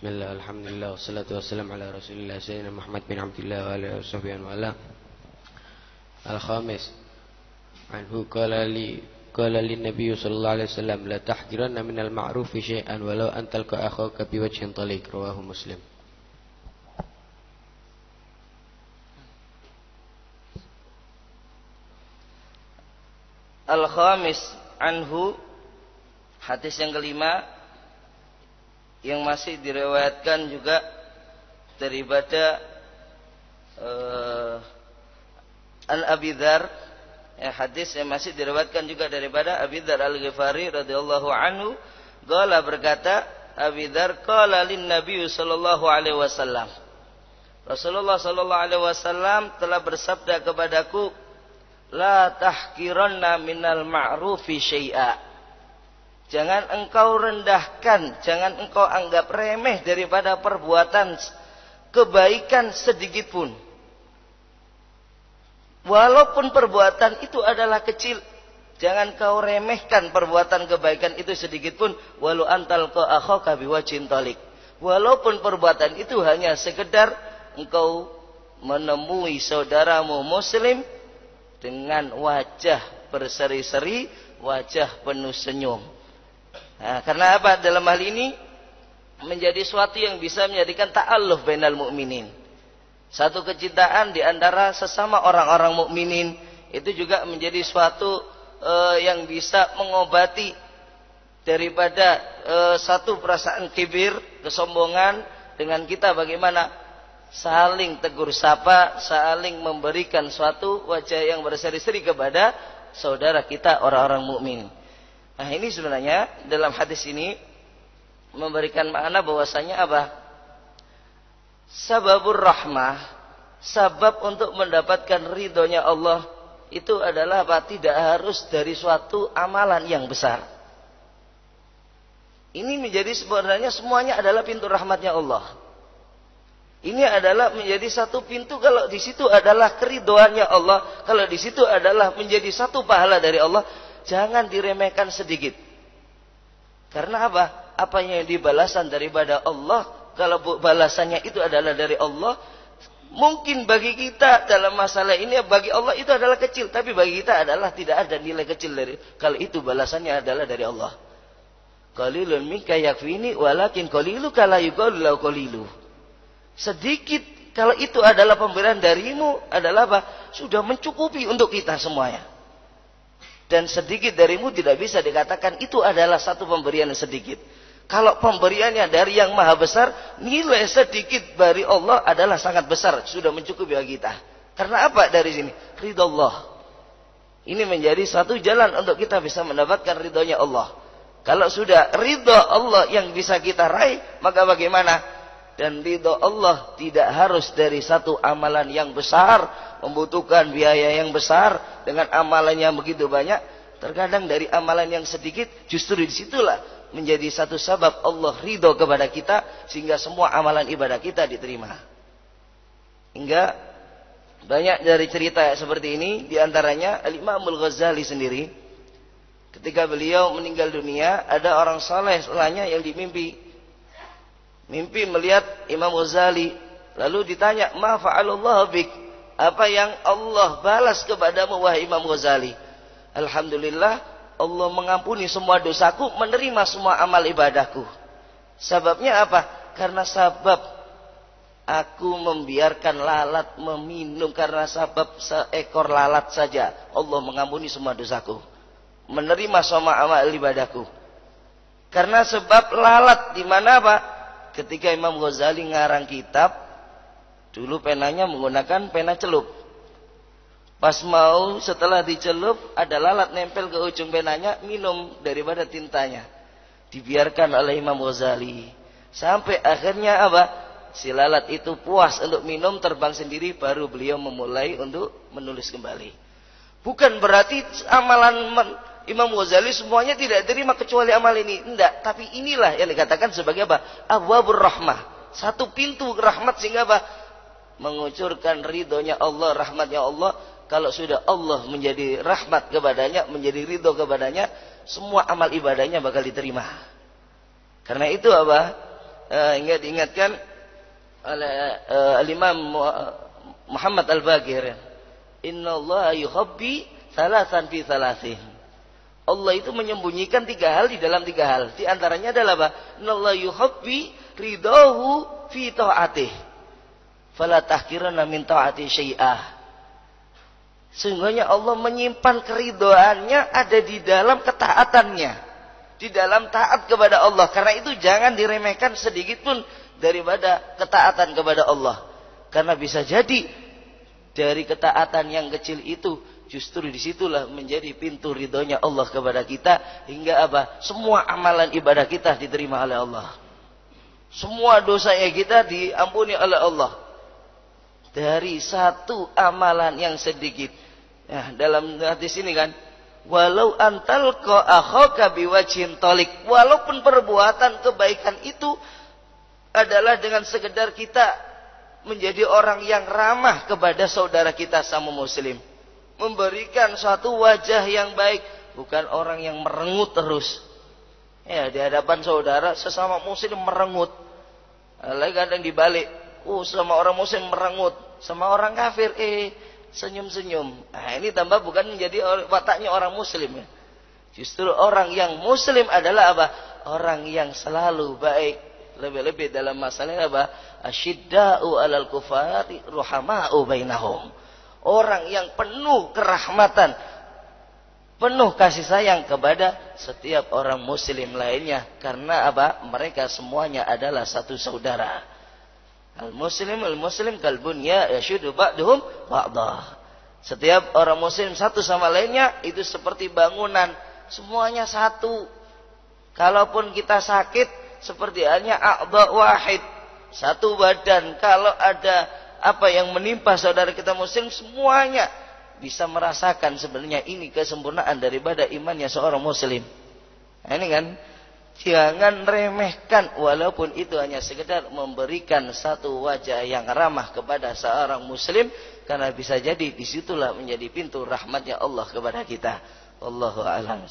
Bismillah, alhamdulillah, wassalatu wassalamu ala rasulillah Sayyidina Muhammad bin Abdullah wa alihi wa sahbihi wa ala. Al-khamis anhu qala li Nabi sallallahu alaihi wasallam la tahqiranna minal ma'rufi syai'an walau an talqa akhaka biwajhin taliq, rawahu Muslim. Al-khamis anhu, hadis yang kelima yang masih diriwayatkan juga daripada An Abi Dzar, hadis yang masih diriwayatkan juga daripada Abi Dzar Al-Ghifari radhiyallahu anhu, qala berkata Abi Dzar, qala lin Nabi sallallahu alaihi wasallam, Rasulullah sallallahu alaihi wasallam telah bersabda kepadaku, la tahqiranna minal ma'rufi syai'a. Jangan engkau rendahkan, jangan engkau anggap remeh daripada perbuatan kebaikan sedikit pun. Walaupun perbuatan itu adalah kecil, jangan kau remehkan perbuatan kebaikan itu sedikit pun. Walau antal ka akhaka biwajhin taliq. Walaupun perbuatan itu hanya sekedar engkau menemui saudaramu muslim dengan wajah berseri-seri, wajah penuh senyum. Nah, karena apa? Dalam hal ini menjadi suatu yang bisa menjadikan ta'alluf bainal mu'minin. Satu kecintaan di antara sesama orang-orang mukminin itu juga menjadi suatu yang bisa mengobati daripada satu perasaan kibir, kesombongan, dengan kita bagaimana saling tegur sapa, saling memberikan suatu wajah yang berseri-seri kepada saudara kita orang-orang mukmin. Nah, ini sebenarnya dalam hadis ini memberikan makna bahwasanya apa? Sababur rahmah, sabab untuk mendapatkan ridhonya Allah itu adalah apa? Tidak harus dari suatu amalan yang besar. Ini menjadi sebenarnya semuanya adalah pintu rahmatnya Allah. Ini adalah menjadi satu pintu, kalau di situ adalah keridhoannya Allah, kalau di situ adalah menjadi satu pahala dari Allah, jangan diremehkan sedikit. Karena apa? Apa yang dibalasan daripada Allah, kalau balasannya itu adalah dari Allah, mungkin bagi kita dalam masalah ini, bagi Allah itu adalah kecil, tapi bagi kita adalah tidak ada nilai kecil dari kalau itu balasannya adalah dari Allah. Qalilun minka yakfini walakin qaliluka la yuqalu lahu qalilu. Sedikit kalau itu adalah pemberian darimu adalah apa? Sudah mencukupi untuk kita semuanya. Dan sedikit darimu tidak bisa dikatakan itu adalah satu pemberian yang sedikit. Kalau pemberiannya dari yang maha besar, nilai sedikit dari Allah adalah sangat besar, sudah mencukupi bagi kita. Karena apa dari sini? Ridha Allah. Ini menjadi satu jalan untuk kita bisa mendapatkan ridhonya Allah. Kalau sudah ridha Allah yang bisa kita raih, maka bagaimana? Dan ridha Allah tidak harus dari satu amalan yang besar, membutuhkan biaya yang besar dengan amalan yang begitu banyak. Terkadang dari amalan yang sedikit, justru disitulah menjadi satu sebab Allah ridho kepada kita, sehingga semua amalan ibadah kita diterima. Hingga banyak dari cerita seperti ini, diantaranya Al-Imam Al-Ghazali sendiri, ketika beliau meninggal dunia, ada orang saleh setelahnya yang dimimpi. Mimpi melihat Imam Ghazali, lalu ditanya, ma fa'alallahu bik, apa yang Allah balas kepadamu wahai Imam Ghazali? Alhamdulillah, Allah mengampuni semua dosaku, menerima semua amal ibadahku. Sebabnya apa? Karena sebab aku membiarkan lalat meminum, karena sebab seekor lalat saja Allah mengampuni semua dosaku, menerima semua amal ibadahku. Karena sebab lalat, di mana apa? Ketika Imam Ghazali ngarang kitab, dulu penanya menggunakan pena celup. Pas mau setelah dicelup, ada lalat nempel ke ujung penanya, minum daripada tintanya. Dibiarkan oleh Imam Ghazali. Sampai akhirnya apa? Si lalat itu puas untuk minum, terbang sendiri, baru beliau memulai untuk menulis kembali. Bukan berarti amalan Imam Ghazali semuanya tidak terima kecuali amal ini. Tidak. Tapi inilah yang dikatakan sebagai apa? Abwabur rahmah. Satu pintu rahmat, sehingga apa? Mengucurkan ridhonya Allah, rahmatnya Allah. Kalau sudah Allah menjadi rahmat kepadanya, menjadi ridho kepadanya, semua amal ibadahnya bakal diterima. Karena itu apa? diingatkan oleh Al-Imam Muhammad Al-Baqir, innallaha yuhabbi thalathan fi thalathin. Allah itu menyembunyikan 3 hal di dalam 3 hal. Di antaranya adalah apa? Innallaha yuhabbi ridahu fi ta'atih. Fala tahkiranna min ta'ati syai'ah. Sesungguhnya Allah menyimpan keridhoannya ada di dalam ketaatannya, di dalam taat kepada Allah. Karena itu jangan diremehkan sedikit pun daripada ketaatan kepada Allah. Karena bisa jadi dari ketaatan yang kecil itu justru disitulah menjadi pintu ridhonya Allah kepada kita, hingga apa? Semua amalan ibadah kita diterima oleh Allah. Semua dosanya kita diampuni oleh Allah. Dari satu amalan yang sedikit. Nah, dalam hadis ini kan, walau antalqa akhaka biwajhin talik, walaupun perbuatan kebaikan itu adalah dengan sekedar kita menjadi orang yang ramah kepada saudara kita sama muslim, memberikan suatu wajah yang baik, bukan orang yang merengut terus. Ya, di hadapan saudara sesama muslim merengut. Lagi kadang dibalik, sama orang muslim merengut, sama orang kafir senyum-senyum. Nah, ini tambah bukan menjadi wataknya orang muslim ya. Justru orang yang muslim adalah apa? Orang yang selalu baik. Lebih-lebih dalam masalah apa? Asyidda'u 'alal kufari ruhama'u bainahum. Orang yang penuh kerahmatan, penuh kasih sayang kepada setiap orang muslim lainnya. Karena apa? Mereka semuanya adalah satu saudara. Al-muslim kalbunya yashuddu ba'duhum ba'dah. Setiap orang muslim satu sama lainnya itu seperti bangunan, semuanya satu. Kalaupun kita sakit seperti halnya a'dha wahid, satu badan. Kalau ada apa yang menimpa saudara kita muslim, semuanya bisa merasakan sebenarnya ini kesempurnaan daripada imannya seorang muslim. Nah, ini kan, jangan remehkan walaupun itu hanya sekedar memberikan satu wajah yang ramah kepada seorang muslim, karena bisa jadi disitulah menjadi pintu rahmatnya Allah kepada kita. Wallahu a'lam.